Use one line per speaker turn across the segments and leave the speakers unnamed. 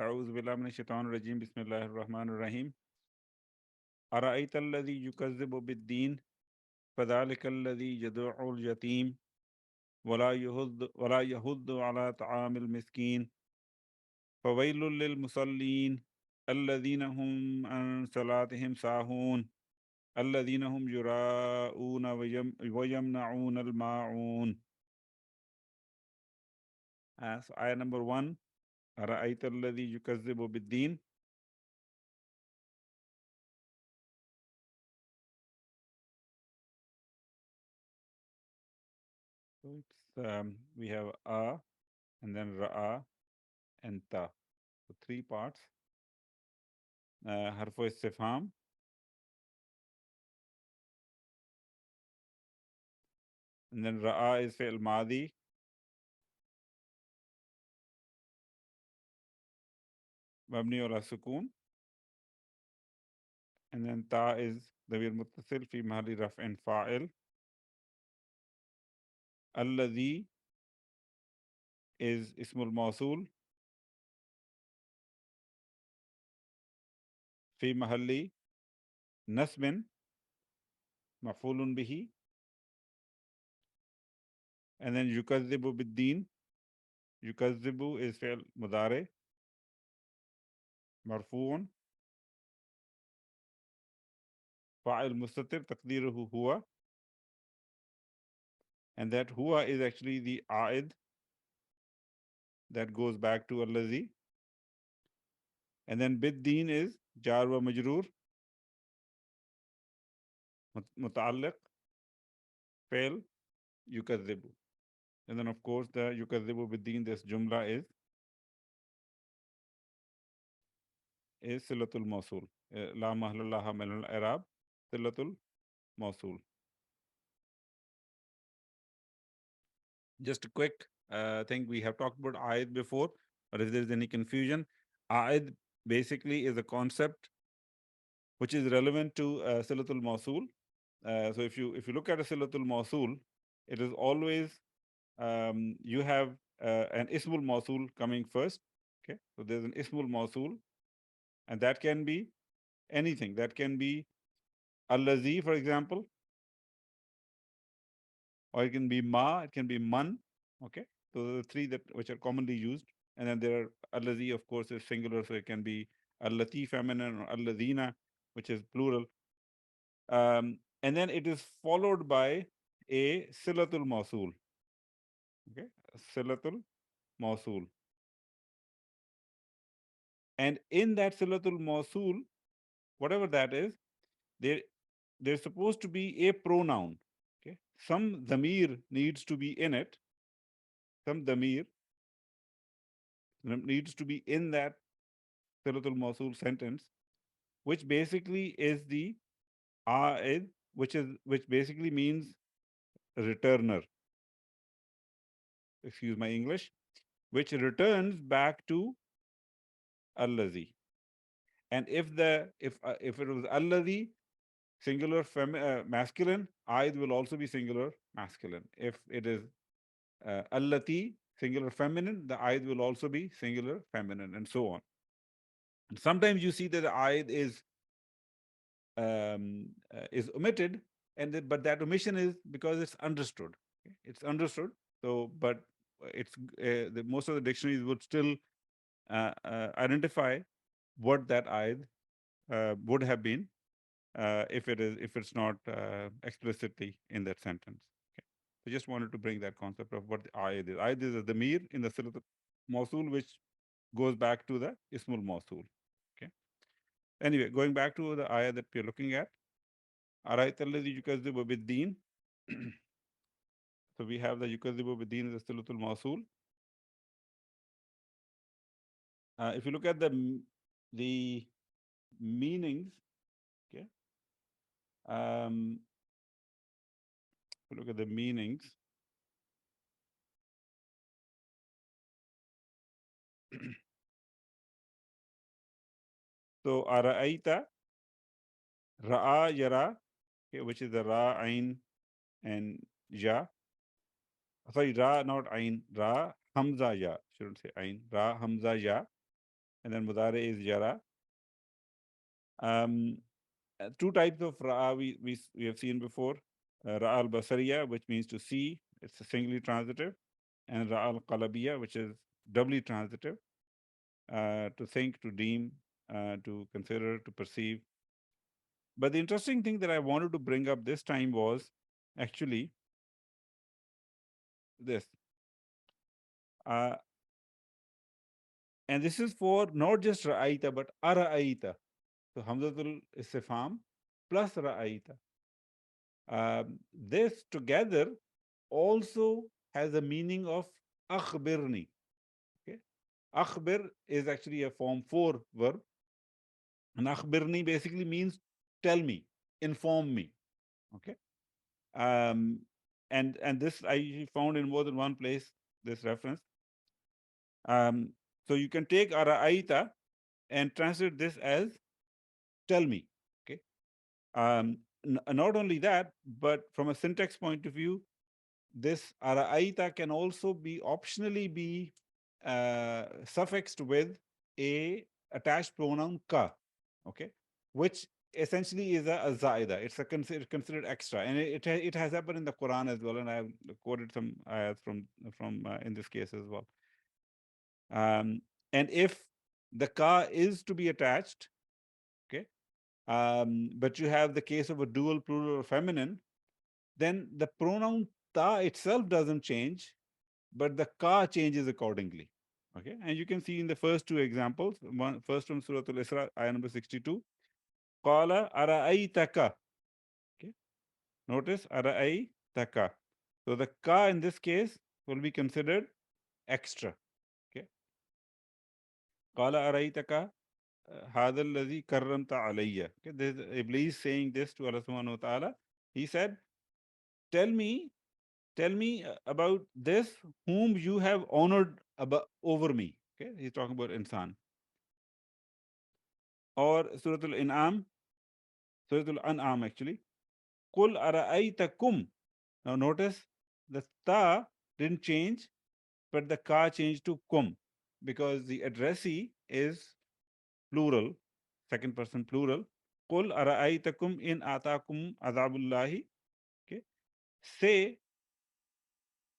أعوذ بالله من الشيطان الرجيم بسم الله الرحمن الرحيم أرأيت الذي يكذب بالدين فذلك الذي يدع اليتيم ولا يهض على طعام المسكين فويل للمصلين الذين هم عن صلاتهم ساهون الذين هم يراءون ويمنعون الماعون. So ayah number 1, أرأيت الذي يكذب بالدين. So we have a and then ra'a and ta. So 3 parts. Harfu istifham, and then ra'a is fi'l madi, mabni ala sukun, and then ta is damir muttasil fi mahalli raf'in fa'il. Alladhi is ismul mawsul fi mahalli nasbin maf'ulun bihi, and then yukazzibu bid-din. Yukazzibu is fi'l mudari marfu'un fa'il mustatir taqdiruhu huwa, and that huwa is actually the a'id that goes back to allazi, and then bid-din is jar wa majroor muta'alliq fail yukazzibu, and then of course the yukazzibu bid-din, this jumla is silatul mawsul, la mahalla laha min al-i'rab, silatul mawsul. Just a quick thing, we have talked about aid before, but if there is any confusion, aid basically is a concept which is relevant to silatul mawsul. So if you look at a silatul mawsul, it is always you have an ismul mawsul coming first. Okay, so there's an ismul mawsul, and that can be anything. That can be allazi, for example, or it can be ma, it can be man. Okay, so the three that which are commonly used, and then there are allazi, of course, is singular, so it can be allati feminine or allazina, which is plural. And then it is followed by a silatul mawsul. Okay, silatul mawsul. And in that silatul mawsul, whatever that is, there's supposed to be a pronoun. Okay, some dhamir needs to be in it. Some dhamir needs to be in that silatul mawsul sentence, which basically is the a'id, which basically means returner. Excuse my English, which returns back to allazi. And if it was allazi singular masculine, aid will also be singular masculine. If it is allati singular feminine, the aid will also be singular feminine, and so on. And sometimes you see that the aid is omitted, but that omission is because it's understood. Okay? It's understood. So, but it's most of the dictionaries would still identify what that aid would have been if it's not explicitly in that sentence. Okay. I just wanted to bring that concept of what the aid is. Aid is a damir in the silat mawsul, which goes back to the ismul mawsul. Okay. Anyway, going back to the ayah that we're looking at, arayta alladhi yukazzibu bid-din. So we have the yukazzibu bid-din as the silatul mawsul. If you look at the meanings, okay, if you look at the meanings, so ara'aita, ra'a yara, okay, which is the ra, ain, and ya. Sorry, ra, not ain, ra, hamza ya. Shouldn't say ain, ra, hamza ya. and then mudare is jara. Um, Two types of ra'a we have seen before. Ra'a al-basariya, which means to see, it's a singly transitive, and ra'a al-qalabiyya, which is doubly transitive, to think, to deem, to consider, to perceive. But the interesting thing that I wanted to bring up this time was actually this. Uh, and this is for not just ra'aita, but ara'aita. So Hamzatul Istifham plus ra'aita. This together also has a meaning of akhbirni. Okay? Akhbir is actually a form 4 verb. And akhbirni basically means tell me, inform me. Okay. Um, and this I found in more than one place, this reference. So you can take ara'aita and translate this as tell me. Okay. Not only that, but from a syntax point of view, this ara'aita can also be optionally be suffixed with a attached pronoun ka, okay, which essentially is a zaida. It's a considered extra, and it has happened in the Quran as well, and I have quoted some ayats from in this case as well. Um, and if the ka is to be attached, okay, but you have the case of a dual plural or feminine, then the pronoun ta itself doesn't change, but the ka changes accordingly. Okay, and you can see in the first two examples, first from Surat-al-Isra, ayah number 62, qala ara'aytaka. Okay, notice ara'aytaka. So the ka in this case will be considered extra. Okay, qala ara'aytaka hadha alladhi karramta alayya. Okay, this is Iblis saying this to Allah subhanahu wa ta'ala. He said, tell me about this whom you have honored over me. Okay, he's talking about insan. Or Surat-al-In'am, Surat-al-An'am actually. Qul ara'aytakum. Now notice the ta didn't change, but the ka changed to kum because the addressee is plural, second person plural. Qul ara'aytakum in atakum azabullahi. Okay. Say,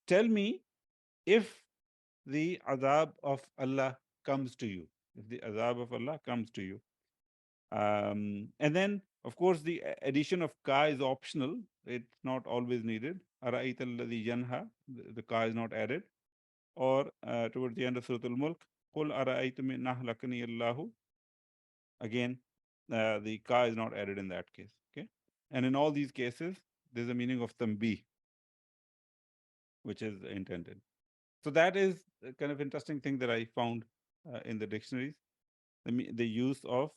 tell me if the azab of Allah comes to you. If the azab of Allah comes to you. And then, of course, the addition of ka is optional. It's not always needed. Ara'ayta alladhi yanha, the ka is not added. Or towards the end of Surah Al-Mulk, Qul ara'aytum in ahlakani Allahu. Again, the ka is not added in that case. Okay. And in all these cases, there's a meaning of tambi, which is intended. So that is a kind of interesting thing that I found in the dictionaries. The use of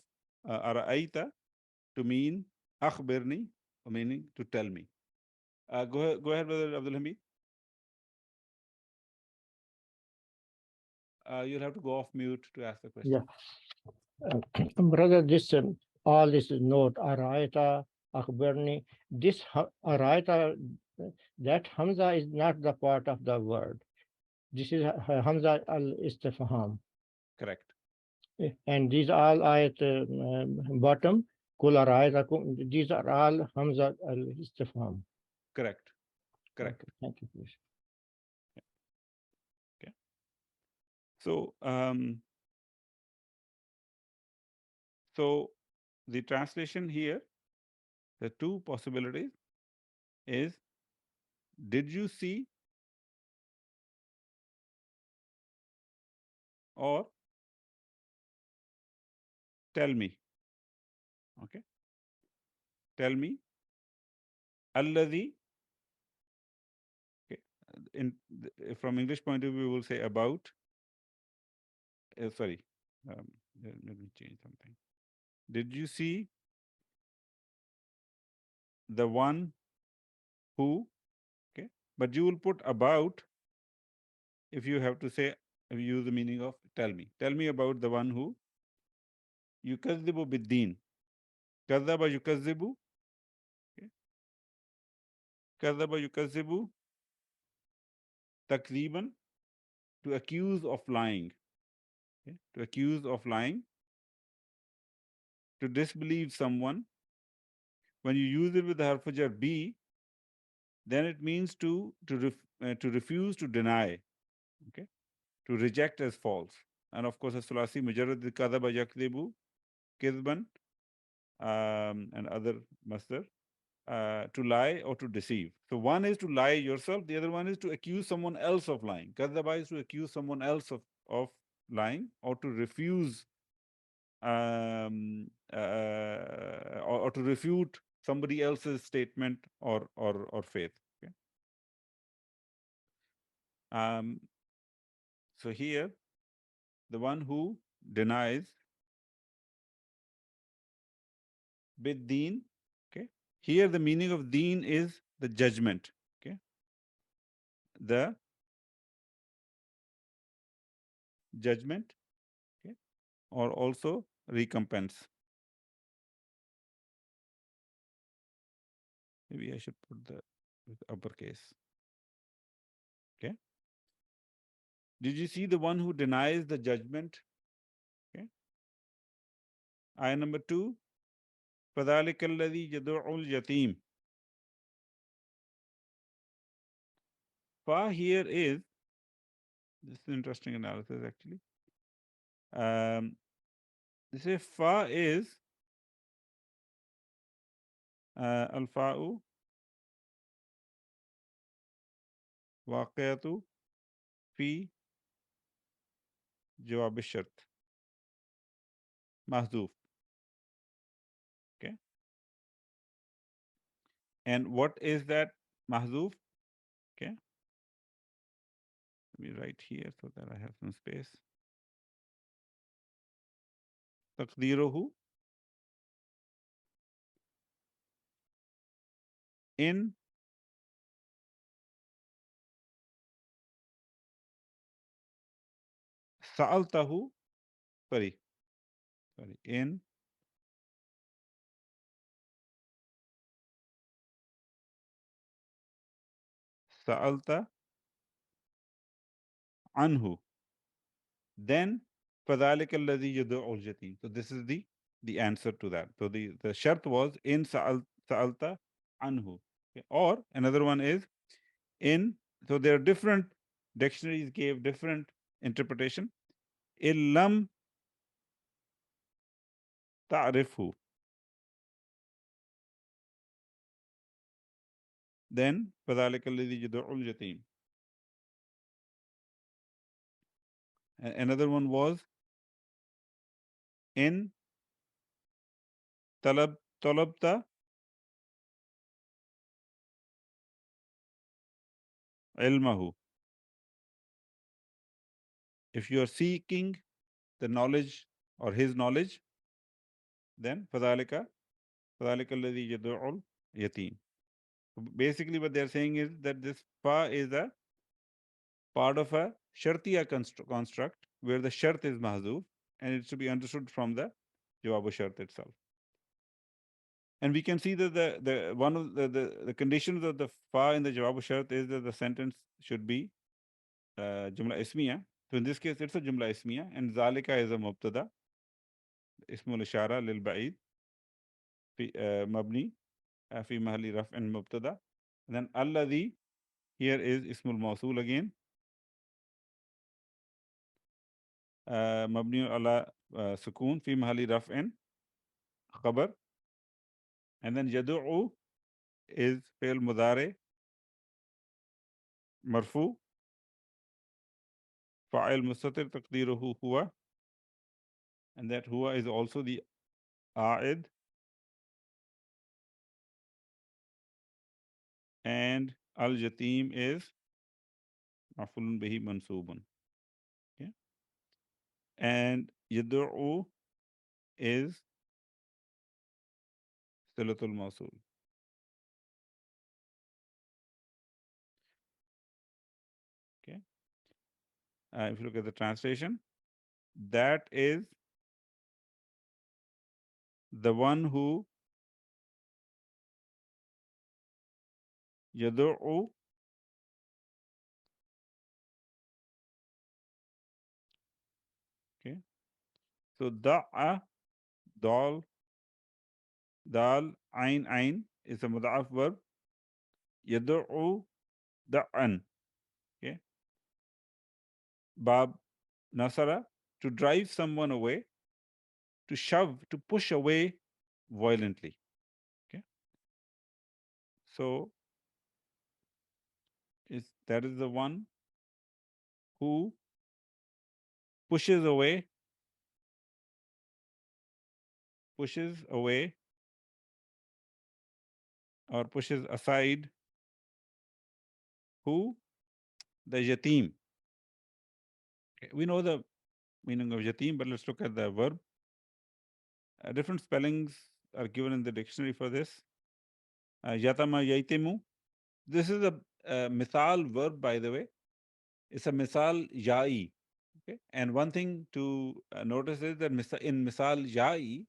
ara'ayta to mean akhbirni, meaning to tell me. Go ahead, Brother Abdul Hamid. You'll have to go off mute to ask the question.
Yeah. Brother, this all this note, Araita, Akhbarni, this Araita, that Hamza is not the part of the word. This is Hamza al-Istifham.
Correct.
And these all ayat bottom, Kul Araita, these are all Hamza al-Istifham.
Correct. Correct.
Okay, thank you, please.
Okay. So, so the translation here, the two possibilities is, did you see, or tell me. Okay. Tell me. Alladhi. Okay. From English point of view, we will say about. Sorry. Let me change something. Did you see the one who? Okay. But you will put about if you have to say, if you use the meaning of tell me. Tell me about the one who. Yukazzibu biddin. Kazzaba yukazzibu. Okay. Kazzaba yukazzibu. Takziban. To accuse of lying. Okay? To accuse of lying, to disbelieve someone. When you use it with the harf jar be, then it means to refuse, to deny, okay, to reject as false. And of course, as sulasi mujarrad kadaba yakdibu, kizban, and other masdar, to lie or to deceive. So one is to lie yourself, the other one is to accuse someone else of lying. Kadaba is to accuse someone else of lying or to refuse or to refute somebody else's statement or faith. Okay? Um, so here, the one who denies bid-deen, okay. Here, the meaning of deen is the judgment, okay, the judgment, okay, or also recompense. Maybe I should put the with uppercase. Okay. Did you see the one who denies the judgment? Okay. Ayah number 2. فَذَلِكَ الَّذِي يَدُعُّ الْيَتِيمِ. Fa here is, this is interesting analysis actually. This is fa is al-fa'u واقعة في جواب الشرط محذوف. Okay. And what is that mahzuf? Okay. Let me write here so that I have some space. تقديره in سألته sorry in سألت عنه, then فذلك الذي يدعو اليتيم. So this is the answer to that. So the shart was in سألت عنه. Okay. Or another one is in, so there are different dictionaries gave different interpretation. إن لم تعرفه, then فذلك الذي يدعو اليتيم. Another one was in طلبت علمه. If you are seeking the knowledge or his knowledge, then فذلك الذي يدعو اليتيم. Basically, what they're saying is that this fa is a part of a shartiya construct where the shart is mahzuf and it should be understood from the jawab shart itself. And we can see that the one of the conditions of the fa in the jawab shart is that the sentence should be jumla ismiya. So in this case, it's a jumla ismiya, and zalika is a mubtada, ismul ishara lil ba'id, mabni, fi mahalli raf'in mubtada. And then alladhi here is ismul mawsul again, mabni ala sukun fi mahalli raf'in khabar. And then yadu'u is fi'l mudari marfu, fa'il mustatir taqdiruhu huwa, and that huwa is also the a'id, and al-jatim is maf'ulun bihi mansubun. Okay. And yad'u is silatul mawsul. Okay. If you look at the translation, that is the one who yad'u okay So da'a, dal, dal, ain is a muda'af verb. Yad'u, da'an. Okay. Bab, nasara, to drive someone away, to shove, to push away violently. Okay. So that is the one who pushes away or pushes aside who? The yatim. Okay. We know the meaning of yatim, but let's look at the verb. Different spellings are given in the dictionary for this. Yatama yaitimu. This is a misal verb, by the way. It's a misal ya'i. Okay. And one thing to notice is that in misal ya'i,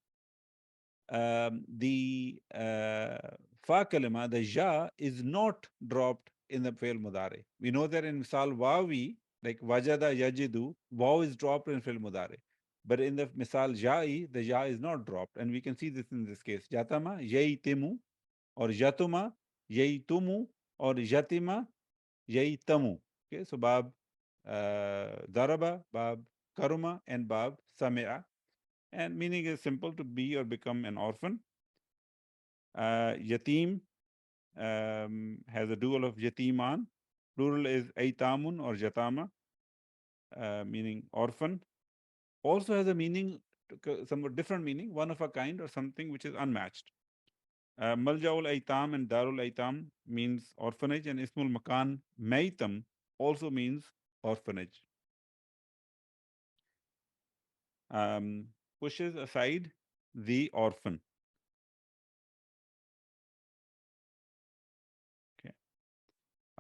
the fa kalima, the ja, is not dropped in the fi'l mudari. We know that in misal wawi, like wajada yajidu, waw is dropped in fi'l mudari. But in the misal ja'i, the ja is not dropped. And we can see this in this case. Jatama, yaitimu, or jatuma, yaitumu, or jatima, yaitamu. Okay, so bab daraba, bab karuma, and bab sami'a. And meaning is simple: to be or become an orphan. Yatim has a dual of yatiman. Plural is aitamun or jatama, meaning orphan. Also has a meaning, somewhat different meaning, one of a kind or something which is unmatched. Maljaul aitam and darul aitam means orphanage, and ismul makan maitam also means orphanage. Pushes aside the orphan. Okay.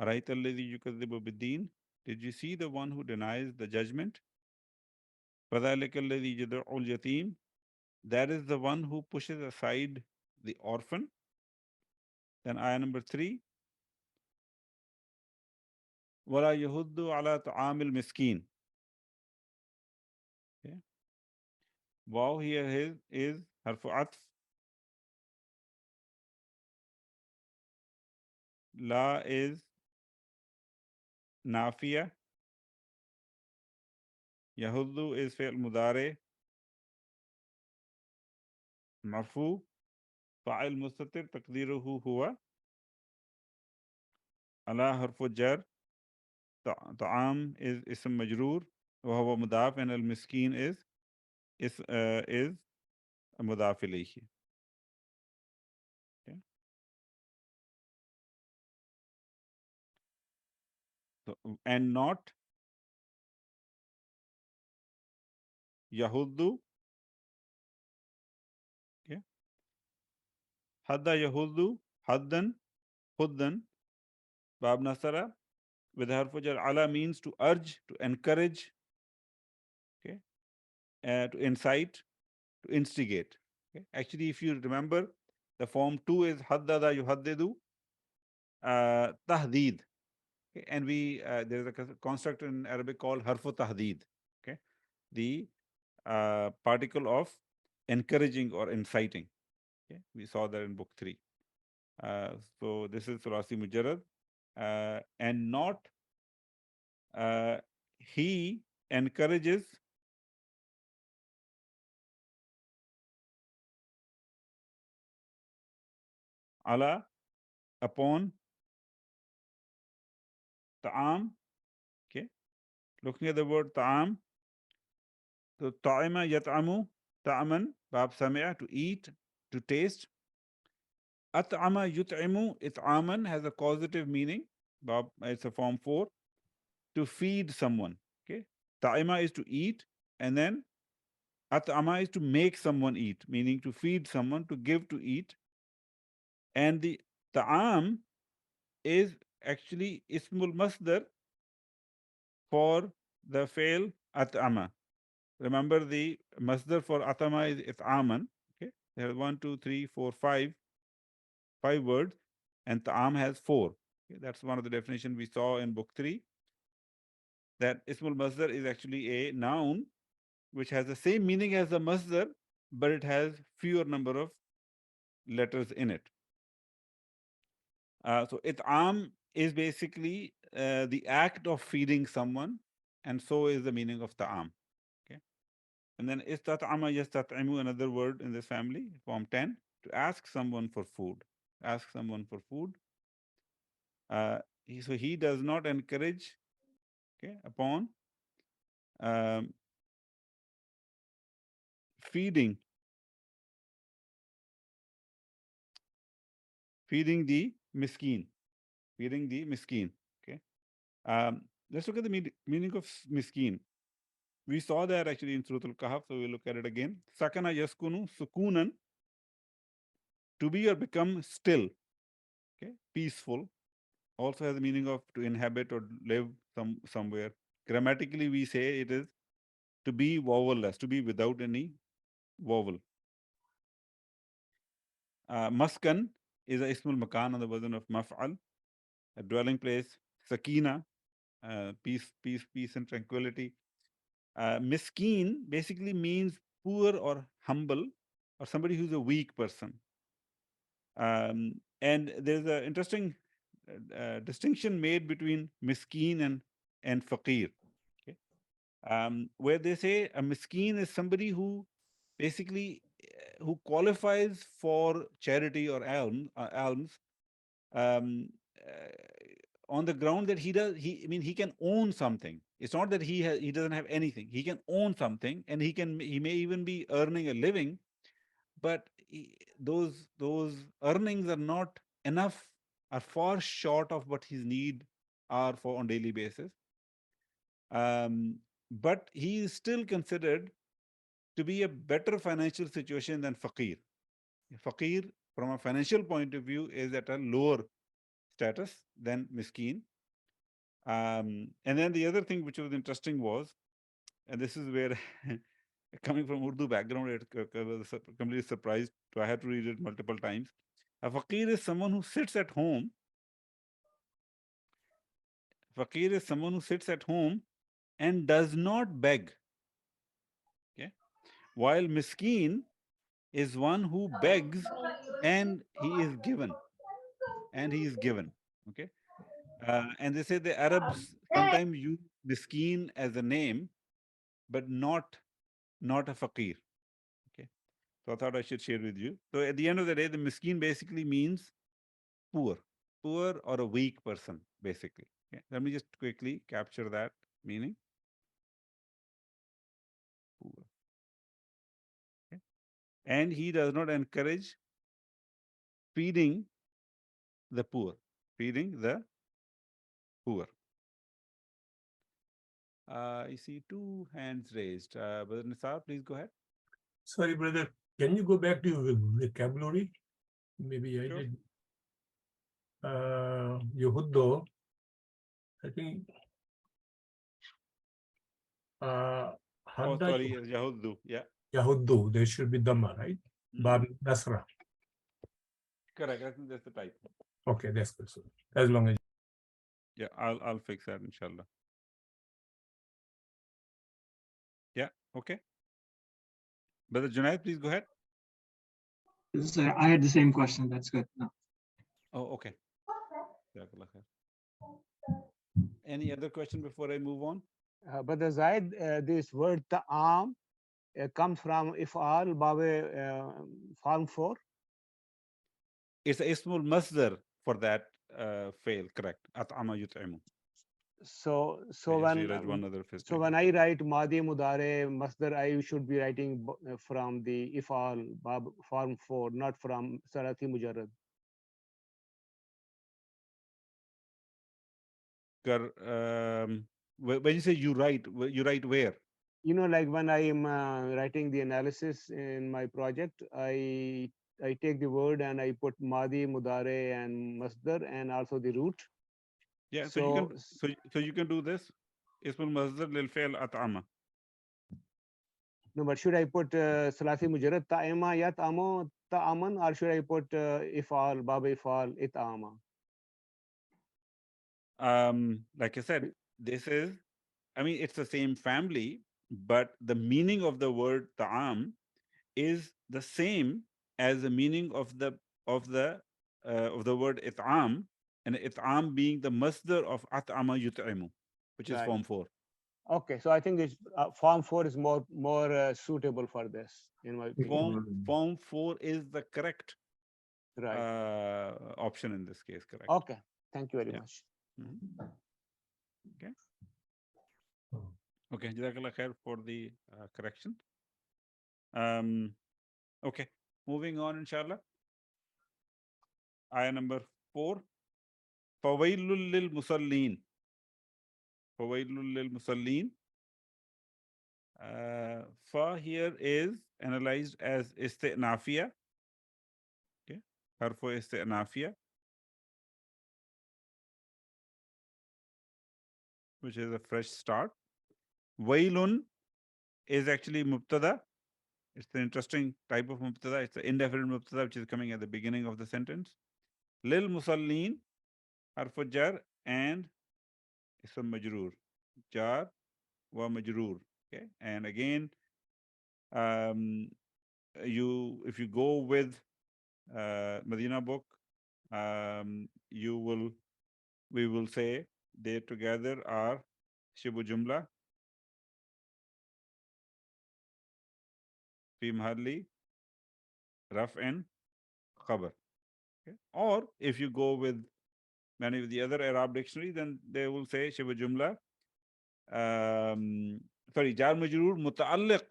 Araita alladhi yukadhibu bid-din. Did you see the one who denies the judgment? فَذَلِكَ الَّذِي يَدُعُّ الْيَتِيمَ. That is the one who pushes aside the orphan. Then ayah number 3. وَلَا يَهُدُّ عَلَى طَعَامِ الْمِسْكِينِ. Okay. Wow here is harfu atf. La is nafiya. Yahuddu is fi'l mudare. Marfu. Fa'il mustatir taqdiruhu huwa. Ala harfu jar. Ta'am is ism majroor. Wa huwa mudaf, and al miskin is mudaf ilayhi. Okay. So, and not Yahuddu. Okay. Hadda Yahuddu, Haddan, Huddan, Bab Nasara, with harfu jar. Ala means to urge, to encourage, okay, to incite, to instigate. Okay. Actually, if you remember, the form 2 is Haddada Yuhaddidu, Tahdeed. Okay. And there is a construct in Arabic called harfu tahdeed. Okay. The particle of encouraging or inciting. Okay. We saw that in book 3. So this is Sulasi Mujarrad. And not he encourages ala upon ta'am. Okay. Looking at the word ta'am. So ta'ima yat'amu, ta'aman, bab sami'a, to eat, to taste. At'ama yut'imu, it'aman has a causative meaning. Bab, it's a form 4. To feed someone. Okay. Ta'ima is to eat, and then at'ama is to make someone eat, meaning to feed someone, to give to eat. And the ta'am is actually ismul masdar for the fail at'ama. Remember, the masdar for atama is it'aman. Okay. There are 1, 2, 3, 4, 5 words, and ta'am has 4. Okay. That's one of the definitions we saw in book 3. That ismul masdar is actually a noun which has the same meaning as the masdar, but it has fewer number of letters in it. So it'am is basically the act of feeding someone, and so is the meaning of ta'am. Okay. And then istat'ama yastat'imu, another word in this family, form 10, to ask someone for food. Ask someone for food. So he does not encourage, okay, upon um, feeding the miskeen, feeding the miskeen. Okay. Let's look at the meaning of miskeen. We saw that actually in Surat-al-Kahf, so we'll look at it again. Sakana yaskunu sukunan, to be or become still, okay, peaceful. Also has the meaning of to inhabit or live somewhere. Grammatically, we say it is to be vowelless, to be without any vowel. Maskan is a ismul makan on the version of maf'al, a dwelling place. Sakina, peace and tranquility. Miskeen basically means poor or humble, or somebody who's a weak person. And there's an interesting distinction made between miskeen and faqir. Okay? Where they say a miskeen is somebody who basically who qualifies for charity or alms um, on the ground that he can own something. It's not that he doesn't have anything. He can own something, and he may even be earning a living, but those earnings are not enough, are far short of what his need are for on daily basis. But he is still considered to be a better financial situation than faqir. Faqir, from a financial point of view, is at a lower status than miskeen. And then the other thing which was interesting was, and this is where coming from Urdu background, I was completely surprised. So I had to read it multiple times. A faqir is someone who sits at home. Faqir is someone who sits at home and does not beg. Okay, while miskeen is one who begs and he is given. And he is given. Okay, and they say the Arabs sometimes use miskeen as a name, but not a faqir. Okay. So I thought I should share with you. So at the end of the day, the miskeen basically means poor, poor or a weak person, basically. Okay. Let me just quickly capture that meaning. Poor. Okay. And he does not encourage feeding the poor, feeding the poor. I see two hands raised. Brother Nisar, please go ahead.
Sorry, brother. Can you go back to vocabulary? Maybe I
Sure.
did. Yehuddo, I think.
Oh,
Hadda
sorry, Yahuddu. Yeah.
Yahuddu, there should be Dhamma, right? Bab Nasra.
Correct. I think that's the type.
Okay, that's good. So as long as
Yeah, I'll fix that, inshallah. Yeah, okay. Brother Junaid, please go ahead.
Sir, I had the same question. That's good. No.
Oh, okay. Jazakallah khair. Any other question before I move on?
But the Zaid, this word ta'am comes from if'al, babe, form 4.
It's a ismul masdar for that fail, correct. At'ama yut'imu.
So
I just realized one other
so when I write madi mudare masdar, I should be writing from the if'al, bab, form 4, not from salati mujarrad.
When you say you write where?
You know, like when I am writing the analysis in my project, I take the word and I put madi, mudare, and masdar, and also the root.
Yeah, so you can do this. Ismul masdar lil fi'l at'ama.
No, but should I put salasi mujarrad ta'ima ya ta'amo ta'aman, or should I put ifal, baba ifal, it'ama?
Like I said, this is, I mean, it's the same family, but the meaning of the word ta'am is the same as the meaning of the word it'am, and it'am being the masdar of at'ama yut'imu, which is
Right.
form 4.
Okay, so I think this form 4 is more suitable for this, in my opinion.
Form 4 is the correct
Right.
option in this case, correct?
Okay. Thank you very
Yeah.
much.
Mhm. Okay, Jazakallah khair for the correction. Okay, moving on, inshallah. Ayah number 4. Fawailul lil musallin. Fawailul lil musallin. Fa here is analyzed as isti'nafiya. Okay, harfu isti'nafiya, which is a fresh start. Wailun is actually mubtada. It's an interesting type of mubtada. It's an indefinite mubtada which is coming at the beginning of the sentence. Lil musallin, harfu jar and ism majroor. Jar wa majroor. Okay, and again, if you go with Medina book, we will say they together are shibu jumla fi mahalli raf'an khabar. Okay? Or if you go with many of the other Arab dictionary, then they will say shibu jumla. Jar majroor muta'alliq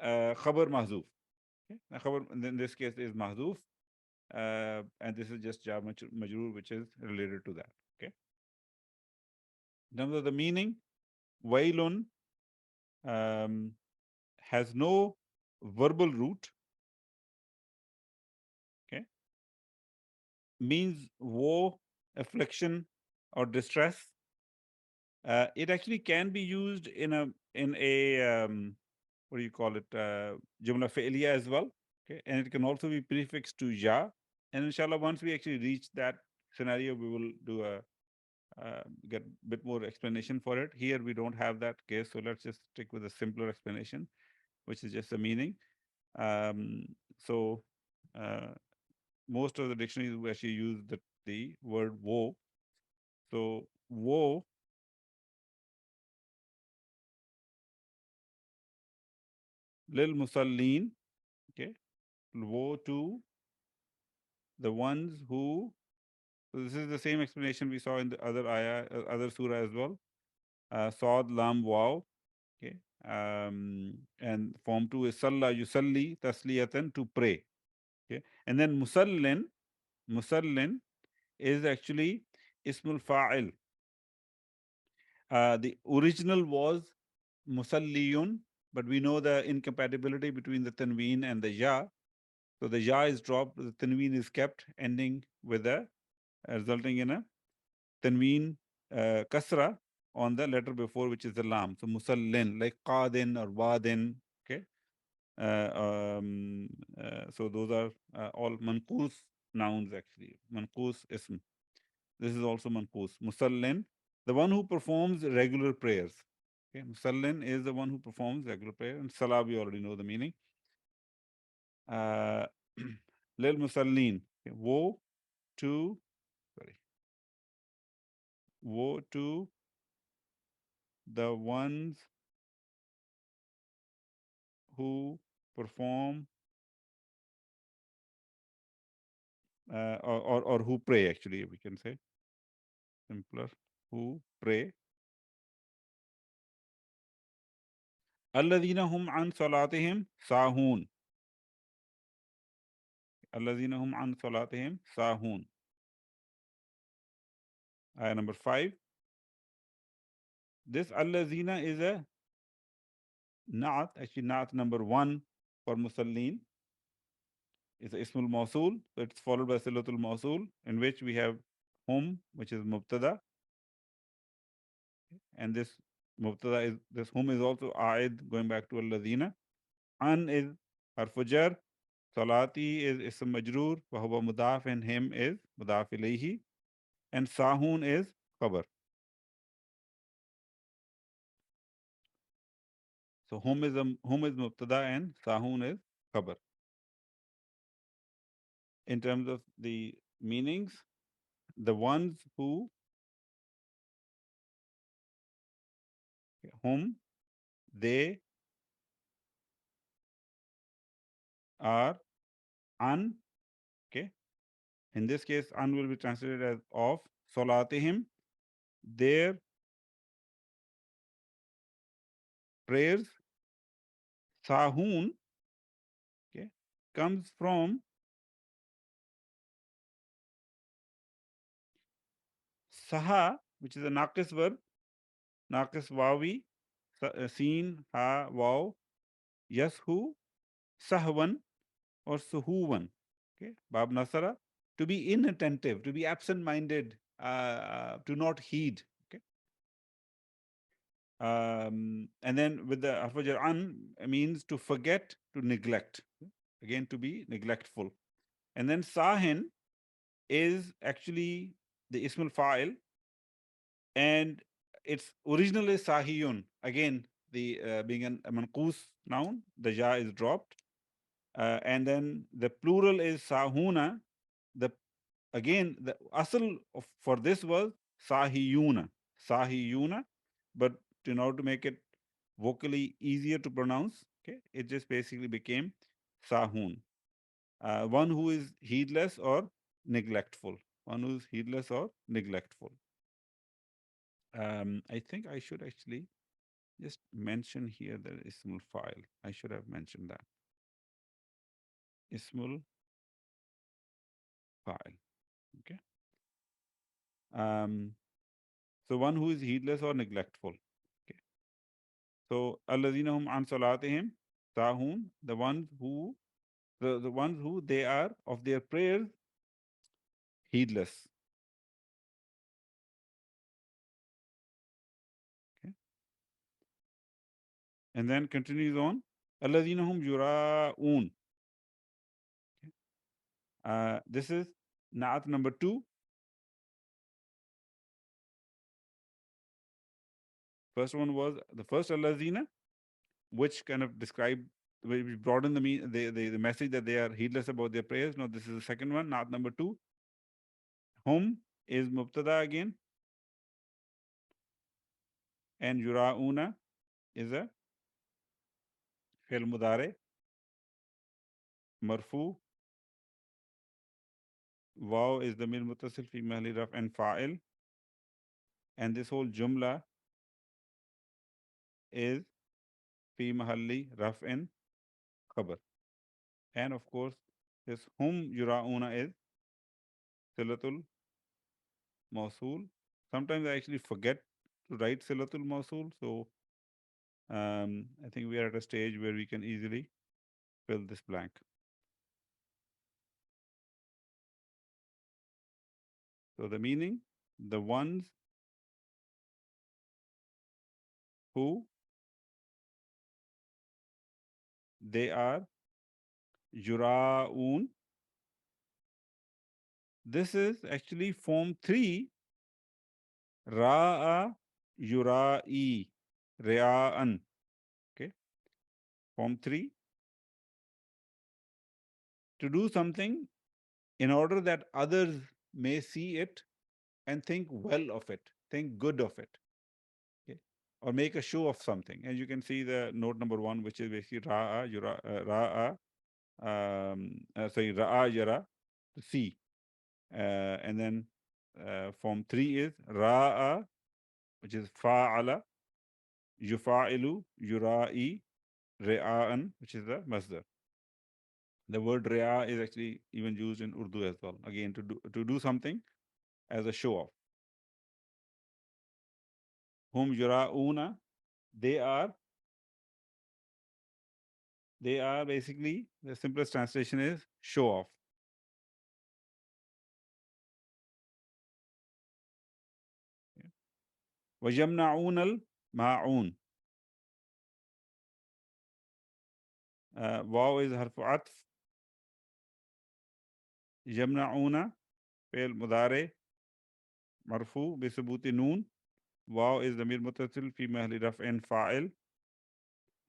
khabar mahzoof. Okay? Now, khabar in this case is mahzoof, and this is just jar majroor which is related to that. Okay. In terms of the meaning, wailun has no verbal root. Okay, means woe, affliction, or distress. It actually can be used in a what do you call it, jumla fi'liya as well. Okay, and it can also be prefixed to ja. And inshallah, once we actually reach that scenario, we will do a get a bit more explanation for it. Here we don't have that case, so let's just stick with a simpler explanation, which is just the meaning. So most of the dictionaries actually use the word woe. So woe lil musallin, okay, woe to the ones who. So this is the same explanation we saw in the other ayah, other surah as well. Sawd lam waw. Okay. And form 2 is salla yusalli tasliyatan, to pray. Okay. And then musallin is actually ismul fa'il. The original was musalliyun, but we know the incompatibility between the tanween and the ya. So the ya is dropped, the tanween is kept, ending with a resulting in a tanween kasra on the letter before, which is the lam. So musallin, like qadin or wadin. Okay. So those are all manqus nouns actually. Manqus ism. This is also manqus. Musallin, the one who performs regular prayers. Okay, musallin is the one who performs regular prayer, and salah we already know the meaning. Lil musallin, okay, woe to the ones who perform or who pray, actually, we can say simpler, who pray. Alladhina hum an salatihim sahun. Alladhina hum an salatihim sahun. Ayah number 5. This alladhina is a na'at, actually na'at number 1 for musallin. It's a ismul mawsul, so it's followed by silatul mawsul, in which we have hum, which is mubtada, and this hum is also a'id, going back to alladhina. An is harfu jar, salati is ism majroor, wa huwa mudaf, and him is mudaf ilayhi, and sahun is khabar. So hum is mubtada and sahun is khabar. In terms of the meanings, the ones whom they are an, okay. In this case, an will be translated as of salatihim, their prayers. Sahun, okay, comes from saha, which is a naqis verb, naqis wawi, seen, ha, waw, yashu, sahwan, or suhuwan. Okay, bab nasara, to be inattentive, to be absent-minded, to not heed. Okay, and then with the alfajar an means to forget, to neglect. Again, to be neglectful. And then sahin is actually the ismul fa'il, and its original is sahiyun. Again, the being a manqus noun, the ja is dropped. And then the plural is sahuna. The again the asl for this was sahiyuna, but in order to make it vocally easier to pronounce, okay, it just basically became sahun. One who is heedless or neglectful. One who is heedless or neglectful. I think I should actually just mention here the ismul file. I should have mentioned that. Ismul file. Okay. So one who is heedless or neglectful. Okay. So alladhina hum an salatihim sahun, the ones who they are of their prayers heedless. Okay. And then continues on. Alladhina hum yura'un. This is Naat number 2. First one was the first Allazina, which kind of described, which broadened the message that they are heedless about their prayers. Now, this is the second one, Naat number 2. Hum is Mubtada again, and Yura'una is a Fi'l Mudare, Marfu. Waw is the Mil Muttasil fi Mahli Raf and Fa'il. And this whole Jumla is fi Mahalli Raf and Khabar. And of course, this Hum Yura'una is Silatul Mausul. Sometimes I actually forget to write Silatul Mausul. So I think we are at a stage where we can easily fill this blank. So the meaning, the ones who they are Yura'un. This is actually form 3. Ra'a Yura'i. Ra'an. Okay. Form 3. To do something in order that others may see it and think well of it, think good of it. Okay. Or make a show of something. And you can see the note number 1, which is basically Ra'a, Ra'a, Ra'a Yara, to see. And then form 3 is Ra'a, which is Fa'ala, Yufa'ilu, Yura'i, Re'a'an, which is the masdar. The word Re'a is actually even used in Urdu as well. Again, to do something as a show off. Hum Yura'una, they are basically, the simplest translation is show off. وَيَمْنَعُونَ الْمَاعُونَ. Waw is harfu atf. Yamna'una, fi'l mudare, marfu bi subuti noon. Waw is damir muttasil fi mahli raf'in fa'il.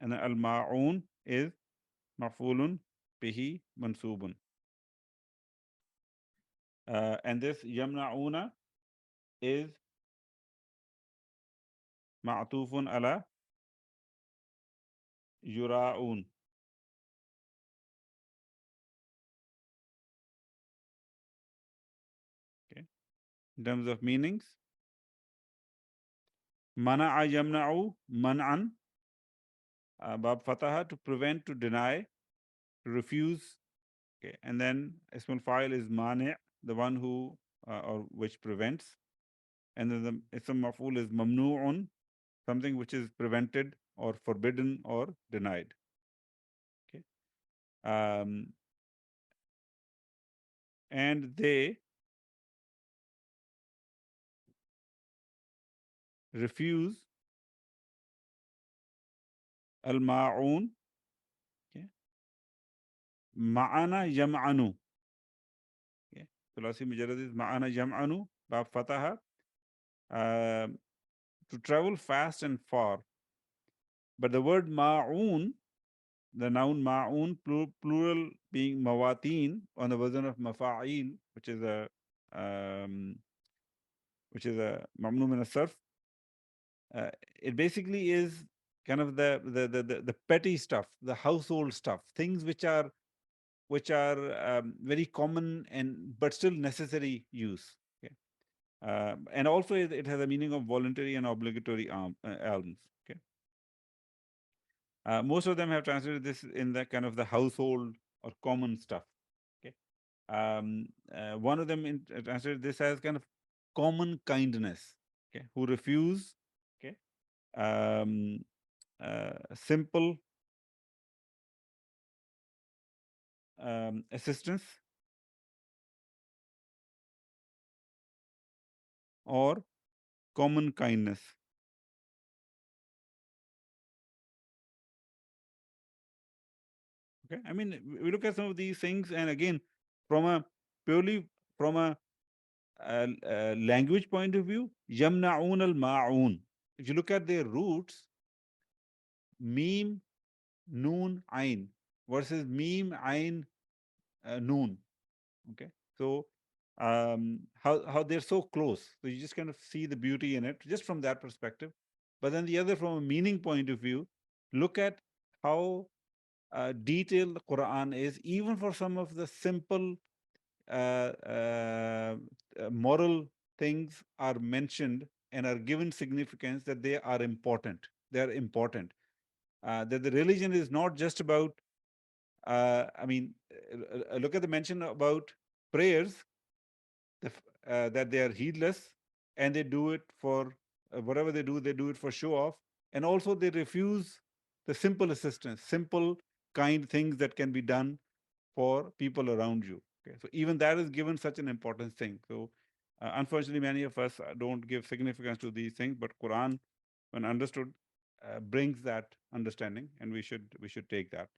and then al-Ma'un is maf'ulun bihi mansubun. And this yamna'una is ma'tufun ala yura'un. Okay. In terms of meanings, mana'a yamna'u man'an, bab fataha, to prevent, to deny, to refuse. Okay. And then ismul fa'il is mani', the one who or which prevents. And then the ism maf'ul is mamnu'un, something which is prevented or forbidden or denied. Okay. And they refuse al-ma'un. Okay. Ma'ana yam'anu. Okay. Thulasi mujarrad is ma'ana yam'anu, bab fataha, to travel fast and far. But the word ma'un, the noun ma'un, plural being mawatin, on the version of mafa'il, which is a mamnu min as-sarf. It basically is kind of the petty stuff, the household stuff, things which are very common and but still necessary use. Okay? And also it has a meaning of voluntary and obligatory alms. Okay. Most of them have translated this in the kind of the household or common stuff. Okay. One of them translated this as kind of common kindness. Okay. Who refuse. Okay. Simple assistance or common kindness. Okay, I mean, we look at some of these things, and again, purely from a language point of view, yamna'un al-ma'un. If you look at their roots, meme, noon, ain versus meme, ain, noon. Okay, so how they're so close. So you just kind of see the beauty in it just from that perspective. But then the other, from a meaning point of view, look at how detailed the Quran is, even for some of the simple moral things are mentioned and are given significance that they are important. They are important. That the religion is not just about, look at the mention about prayers, that they are heedless and they do it for whatever they do it for show off. And also they refuse the simple assistance, simple kind things that can be done for people around you. Okay, so even that is given such an important thing. So unfortunately, many of us don't give significance to these things, but Quran, when understood, brings that understanding, and we should take that.